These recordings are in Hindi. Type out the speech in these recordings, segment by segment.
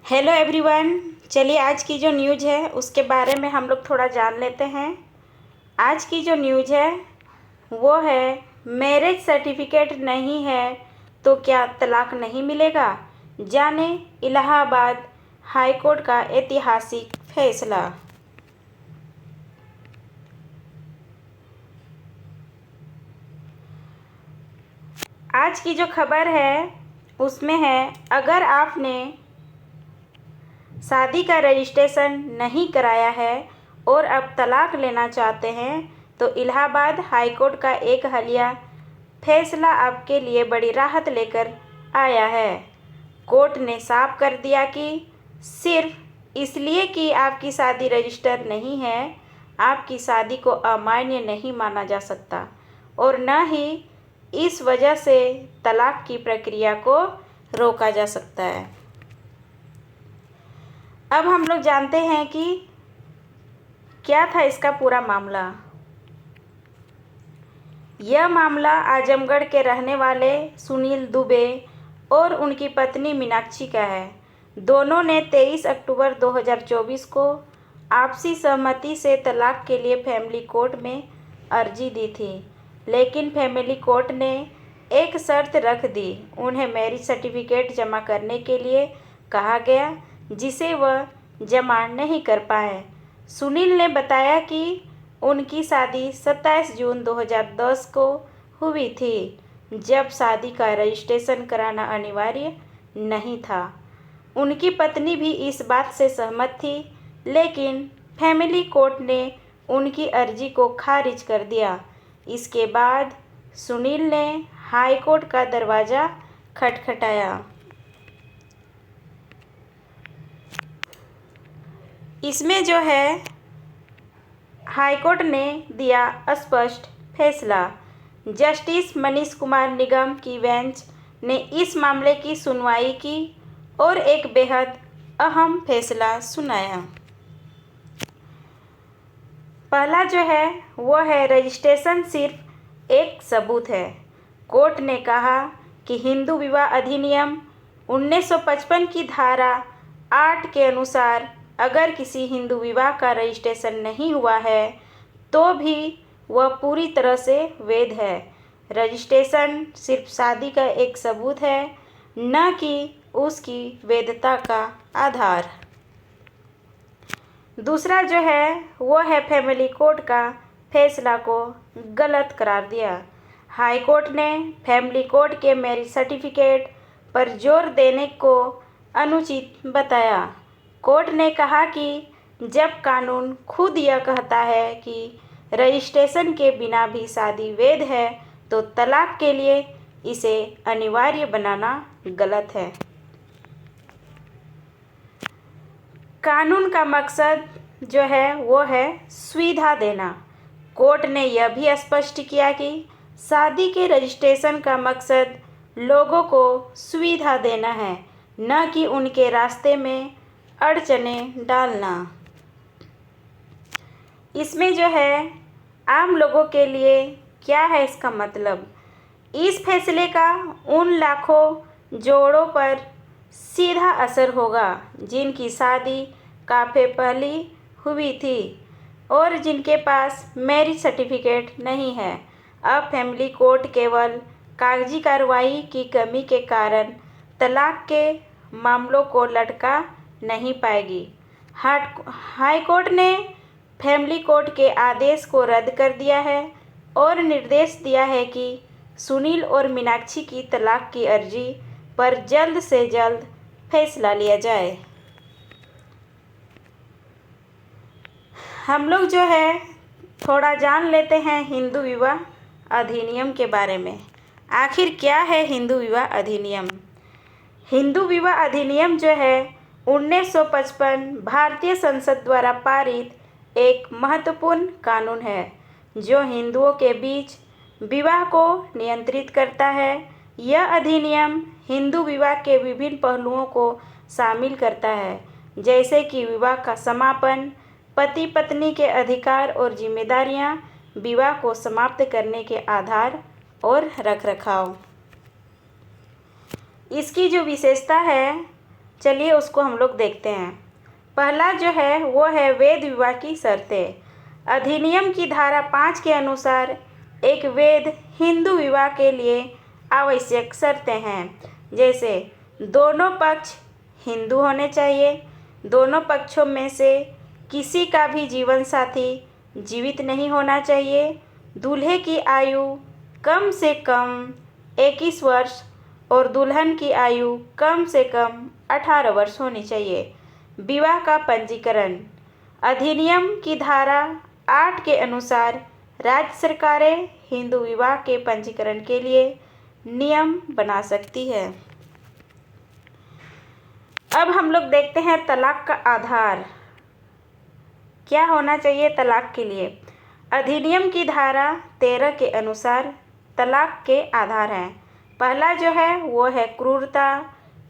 Hello everyone. चलिए आज की जो न्यूज़ है उसके बारे में हम लोग थोड़ा जान लेते हैं। आज की जो न्यूज़ है वो है मैरिज सर्टिफिकेट नहीं है तो क्या तलाक नहीं मिलेगा। जाने इलाहाबाद हाई कोर्ट का ऐतिहासिक फैसला। आज की जो खबर है उसमें है, अगर आपने शादी का रजिस्ट्रेशन नहीं कराया है और अब तलाक लेना चाहते हैं तो इलाहाबाद हाई कोर्ट का एक हालिया फैसला आपके लिए बड़ी राहत लेकर आया है। कोर्ट ने साफ कर दिया कि सिर्फ इसलिए कि आपकी शादी रजिस्टर नहीं है, आपकी शादी को अमान्य नहीं माना जा सकता और न ही इस वजह से तलाक की प्रक्रिया को रोका जा सकता है। अब हम लोग जानते हैं कि क्या था इसका पूरा मामला। यह मामला आजमगढ़ के रहने वाले सुनील दुबे और उनकी पत्नी मीनाक्षी का है। दोनों ने 23 अक्टूबर 2024 को आपसी सहमति से तलाक के लिए फैमिली कोर्ट में अर्जी दी थी, लेकिन फैमिली कोर्ट ने एक शर्त रख दी। उन्हें मैरिज सर्टिफिकेट जमा करने के लिए कहा गया, जिसे वह जमा नहीं कर पाए। सुनील ने बताया कि उनकी शादी 27 जून 2010 को हुई थी, जब शादी का रजिस्ट्रेशन कराना अनिवार्य नहीं था। उनकी पत्नी भी इस बात से सहमत थी, लेकिन फैमिली कोर्ट ने उनकी अर्जी को खारिज कर दिया। इसके बाद सुनील ने हाई कोर्ट का दरवाज़ा खटखटाया। इसमें जो है हाई कोर्ट ने दिया स्पष्ट फैसला। जस्टिस मनीष कुमार निगम की बेंच ने इस मामले की सुनवाई की और एक बेहद अहम फैसला सुनाया। पहला जो है वो है, रजिस्ट्रेशन सिर्फ एक सबूत है। कोर्ट ने कहा कि हिंदू विवाह अधिनियम 1955 की धारा 8 के अनुसार अगर किसी हिंदू विवाह का रजिस्ट्रेशन नहीं हुआ है तो भी वह पूरी तरह से वैध है। रजिस्ट्रेशन सिर्फ शादी का एक सबूत है, न कि उसकी वैधता का आधार। दूसरा जो है वो है, फैमिली कोर्ट का फैसला को गलत करार दिया। हाई कोर्ट ने फैमिली कोर्ट के मैरिज सर्टिफिकेट पर जोर देने को अनुचित बताया। कोर्ट ने कहा कि जब कानून खुद यह कहता है कि रजिस्ट्रेशन के बिना भी शादी वैध है, तो तलाक के लिए इसे अनिवार्य बनाना गलत है। कानून का मकसद जो है वो है सुविधा देना। कोर्ट ने यह भी स्पष्ट किया कि शादी के रजिस्ट्रेशन का मकसद लोगों को सुविधा देना है, न कि उनके रास्ते में अड़चनें डालना। इसमें जो है आम लोगों के लिए क्या है इसका मतलब। इस फैसले का उन लाखों जोड़ों पर सीधा असर होगा जिनकी शादी काफ़ी पहले हुई थी और जिनके पास मैरिज सर्टिफिकेट नहीं है। अब फैमिली कोर्ट केवल कागजी कार्रवाई की कमी के कारण तलाक के मामलों को लटका नहीं पाएगी। हाई कोर्ट ने फैमिली कोर्ट के आदेश को रद्द कर दिया है और निर्देश दिया है कि सुनील और मीनाक्षी की तलाक की अर्जी पर जल्द से जल्द फैसला लिया जाए। हम लोग जो है थोड़ा जान लेते हैं हिंदू विवाह अधिनियम के बारे में। आखिर क्या है हिंदू विवाह अधिनियम। हिंदू विवाह अधिनियम जो है 1955 भारतीय संसद द्वारा पारित एक महत्वपूर्ण कानून है जो हिंदुओं के बीच विवाह को नियंत्रित करता है। यह अधिनियम हिंदू विवाह के विभिन्न पहलुओं को शामिल करता है, जैसे कि विवाह का समापन, पति पत्नी के अधिकार और जिम्मेदारियां, विवाह को समाप्त करने के आधार और रखरखाव। इसकी जो विशेषता है चलिए उसको हम लोग देखते हैं। पहला जो है वो है वेद विवाह की शर्तें। अधिनियम की धारा 5 के अनुसार एक वेद हिंदू विवाह के लिए आवश्यक शर्तें हैं, जैसे दोनों पक्ष हिंदू होने चाहिए, दोनों पक्षों में से किसी का भी जीवन साथी जीवित नहीं होना चाहिए, दूल्हे की आयु कम से कम 21 वर्ष और दुल्हन की आयु कम से कम 18 वर्ष होनी चाहिए। विवाह का पंजीकरण। अधिनियम की धारा 8 के अनुसार राज्य सरकारें हिंदू विवाह के पंजीकरण के लिए नियम बना सकती है। अब हम लोग देखते हैं तलाक का आधार क्या होना चाहिए तलाक के लिए। अधिनियम की धारा 13 के अनुसार तलाक के आधार हैं। पहला जो है वो है क्रूरता,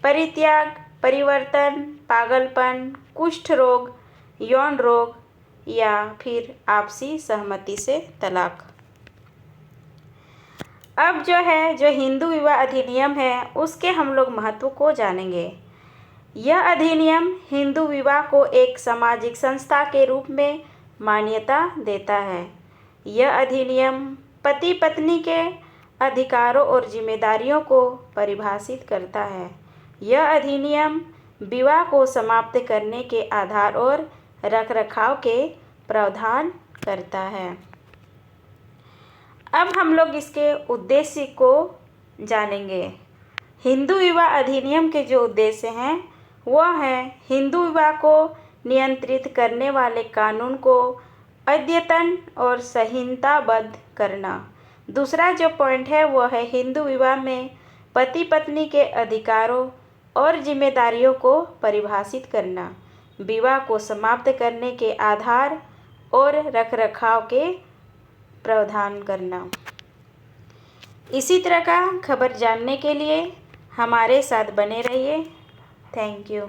परित्याग, परिवर्तन, पागलपन, कुष्ठ रोग, यौन रोग या फिर आपसी सहमति से तलाक। अब जो है जो हिंदू विवाह अधिनियम है उसके हम लोग महत्व को जानेंगे। यह अधिनियम हिंदू विवाह को एक सामाजिक संस्था के रूप में मान्यता देता है। यह अधिनियम पति पत्नी के अधिकारों और जिम्मेदारियों को परिभाषित करता है। यह अधिनियम विवाह को समाप्त करने के आधार और रखरखाव के प्रावधान करता है। अब हम लोग इसके उद्देश्य को जानेंगे। हिंदू विवाह अधिनियम के जो उद्देश्य हैं वह है हिंदू विवाह को नियंत्रित करने वाले कानून को अद्यतन और संहिताबद्ध करना। दूसरा जो पॉइंट है वह है हिंदू विवाह में पति पत्नी के अधिकारों और जिम्मेदारियों को परिभाषित करना, विवाह को समाप्त करने के आधार और रखरखाव के प्रावधान करना। इसी तरह का खबर जानने के लिए हमारे साथ बने रहिए। Thank you.